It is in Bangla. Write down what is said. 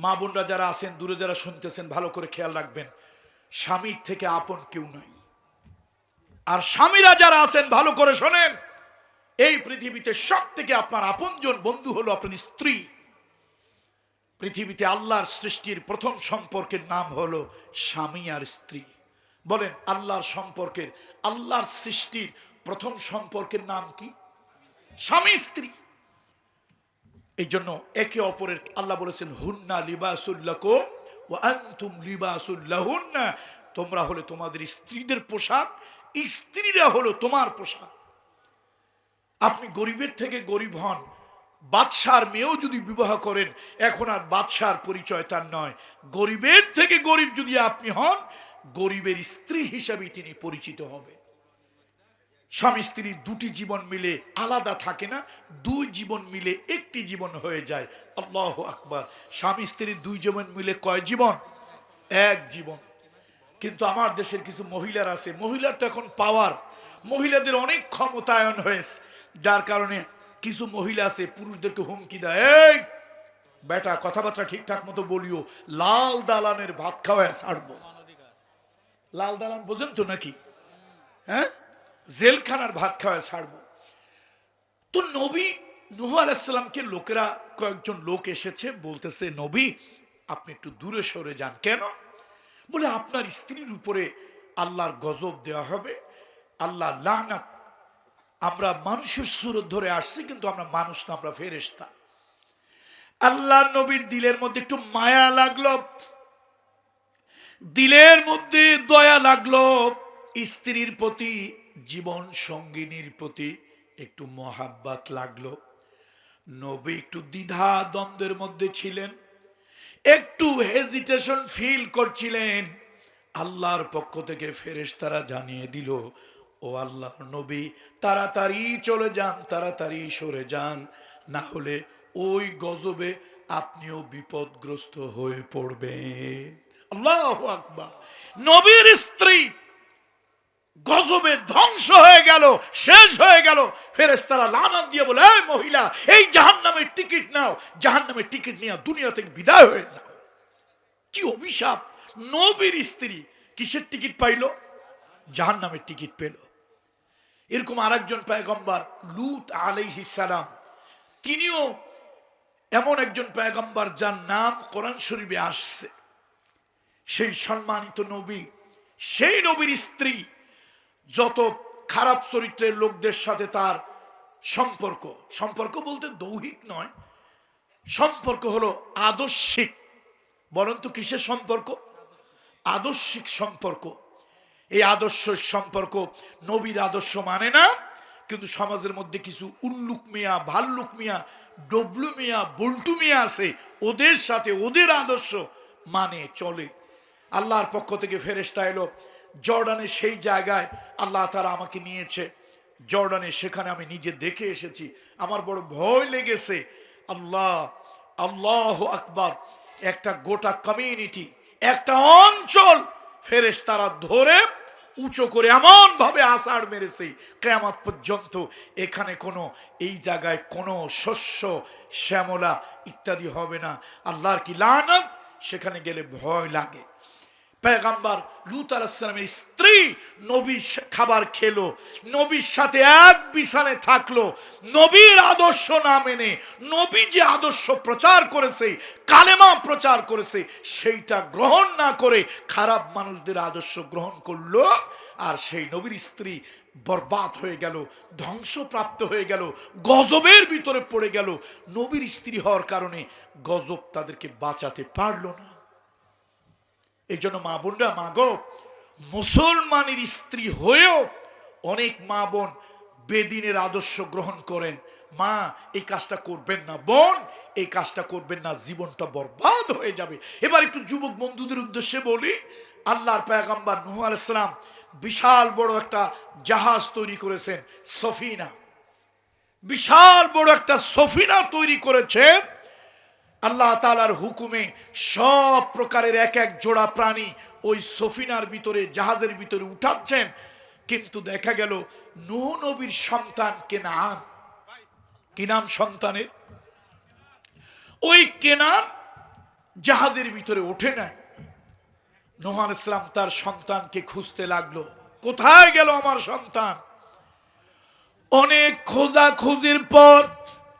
মা বোনরা যারা আছেন, দূরে যারা শুনতেছেন, ভালো করে খেয়াল রাখবেন, স্বামীর থেকে আপন কেউ নাই। আর স্বামীরা যারা আছেন ভালো করে শোনেন, এই পৃথিবীতে সব থেকে আপনার আপনজন বন্ধু হলো আপনার স্ত্রী। পৃথিবীতে আল্লাহর সৃষ্টির প্রথম সম্পর্কের নাম হলো স্বামী আর স্ত্রী। বলেন, আল্লাহর সম্পর্কের, আল্লাহর সৃষ্টির প্রথম সম্পর্কের নাম কি? স্বামী স্ত্রী। এই জন্য একে অপরের আল্লাহ বলেছেন, হুন্না লিবাসুল লাকুম ওয়া আনতুম লিবাসুল লাহুন্না, তোমরা হলে তোমাদের স্ত্রীদের পোশাক, স্ত্রীরা হলো তোমার পোশাক। আপনি গরিবের থেকে গরিব হন, বাদশার মেয়েও যদি বিবাহ করেন, এখন আর বাদশার পরিচয় তার নয়। গরিবের থেকে গরিব যদি আপনি হন, গরিবের স্ত্রী হিসাবে তিনি পরিচিত হবে। স্বামী স্ত্রী দুটি জীবন মিলে আলাদা থাকে না, দুই জীবন মিলে একটি জীবন হয়ে যায়। আল্লাহু আকবার। স্বামী স্ত্রীর দুই জীবন মিলে কয় জীবন? এক জীবন। কিন্তু আমার দেশের কিছু মহিলার আছে, মহিলার তো এখন পাওয়ার, মহিলাদের অনেক ক্ষমতায়ন হয়েছে, যার কারণে কিছু মহিলা আছে পুরুষদেরকে হুমকি দেয়, এই বেটা কথাবার্তা ঠিকঠাক মতো বলিও, লাল দালানের ভাত খাওয়ায় ছাড়বো। লাল দালান বোঝেন তো নাকি? হ্যাঁ, জেলখানার ভাত খাওয়ায় ছাড়বো। তো নবী নূহ আলাইহিস সালামকে লোকেরা, কয়েকজন লোক এসেছে, বলতেছে, নবী আপনি একটু দূরে সরে যান। কেন? বলে, আপনার স্ত্রীর উপরে আল্লাহর গজব দেওয়া হবে, আল্লাহ লানাত। আমরা মানুষের সুরত ধরে আসছি, কিন্তু আমরা মানুষ না, আমরা ফেরেশতা। আল্লাহ নবীর দিলের মধ্যে একটু মায়া লাগলো, দিলের মধ্যে দয়া লাগলো, স্ত্রীর প্রতি, জীবন সঙ্গিনীর প্রতি একটু মহাব্বত লাগলো। নবী একটু দ্বিধা দ্বন্দ্বের মধ্যে ছিলেন, একটু হেজিটেশন ফিল করছিলেন। আল্লাহর পক্ষ থেকে ফেরেশতারা জানিয়ে দিল, ও আল্লাহর নবী তাড়াতাড়ি চলে যান, তাড়াতাড়ি সরে যান, না হলে ওই গজবে আপনিও বিপদগ্রস্ত হয়ে পড়বেন। আল্লাহু আকবার। নবীর স্ত্রী গজবে ধ্বংস হয়ে গেল, শেষ হয়ে গেল। ফেরেশতারা লানত দিয়ে বলে, এই মহিলা, এই জাহান্নামের টিকিট নাও, জাহান্নামের টিকিট নিয়ে দুনিয়া থেকে বিদায় হয়ে যাও। কি অভিশাপ! নবীর স্ত্রী কিসের টিকিট পাইল? জাহান্নামের টিকিট পেল। এরকম আরেকজন পয়গম্বর লূত আলাইহিস সালাম, তিনিও এমন একজন পয়গম্বর যার নাম কোরআন শরীফে আসছে। সেই সম্মানিত নবী, সেই নবীর স্ত্রী যত খারাপ চরিত্রের লোকদের সাথে তার সম্পর্ক, সম্পর্ক বলতে দৈহিক নয়, সম্পর্ক হলো আদর্শিক। বলেন তো কিসের সম্পর্ক? আদর্শিক সম্পর্ক। এই আদর্শ সম্পর্ক, নবীর আদর্শ মানে না, কিন্তু সমাজের মধ্যে কিছু উল্লুক মিয়া, ভাল্লুক মিয়া, ডবলু মিয়া, বল্টু মিয়া আছে, ওদের সাথে ওদের আদর্শ মানে চলে। আল্লাহর পক্ষ থেকে ফেরেশতা এলো জর্ডানের সেই জায়গায়, আল্লাহ তাআলা আমাকে নিয়েছে জর্ডানে, সেখানে আমি নিজে দেখে এসেছি, আমার বড় ভয় লেগেছে। আল্লাহ, আল্লাহু আকবার। একটা গোটা কমিউনিটি, একটা অঞ্চল ফেরেশতারা ধরে উঁচু করে এমন ভাবে আছাড় মেরেছে, কিয়ামত পর্যন্ত এখানে কোনো, এই জায়গায় কোনো শস্য শ্যামলা ইত্যাদি হবে না। আল্লাহর কি লানত! সেখানে গেলে ভয় লাগে। পয়গম্বর লূত আলাইহিস সালামের স্ত্রী নবীর খাবার খেলো, নবীর সাথে এক বিছানায় থাকলো, নবীর আদর্শ না মেনে, নবী যে আদর্শ প্রচার করেছে, কালেমা প্রচার করেছে, সেইটা গ্রহণ না করে খারাপ মানুষদের আদর্শ গ্রহণ করলো। আর সেই নবীর স্ত্রী বরবাদ হয়ে গেল, ধ্বংসপ্রাপ্ত হয়ে গেল, গজবের ভিতরে পড়ে গেল। নবীর স্ত্রী হওয়ার কারণে গজব তাদেরকে বাঁচাতে পারলো না। এই জন্য মা বোনরা, মা গো, মুসলমানের স্ত্রী হয়েও অনেক মা বোন বেদিনের আদর্শ গ্রহণ করেন। মা, এই কাজটা করবেন না, বোন এই কাজটা করবেন না, জীবনটা বরবাদ হয়ে যাবে। এবার একটু যুবক বন্ধুদের উদ্দেশ্যে বলি, আল্লাহর পয়গম্বর নূহ আলাইহিস সালাম বিশাল বড় একটা জাহাজ তৈরি করেছেন, সফিনা। বিশাল বড় একটা সফিনা তৈরি করেছেন। আল্লাহ তাআলার হুকুমে সব প্রকারের এক এক জোড়া প্রাণী ওই সফিনার ভিতরে, জাহাজের ভিতরে উঠাচ্ছেন। কিন্তু দেখা গেল নূহ নবীর সন্তান কেনান, কি নাম সন্তানের? ওই কেনান জাহাজের ভিতরে ওঠে নাই। নূহ আলাইহিস সালাম তার সন্তানকে খুঁজতে লাগলো, কোথায় গেল আমার সন্তান? অনেক খোঁজাখুঁজির পর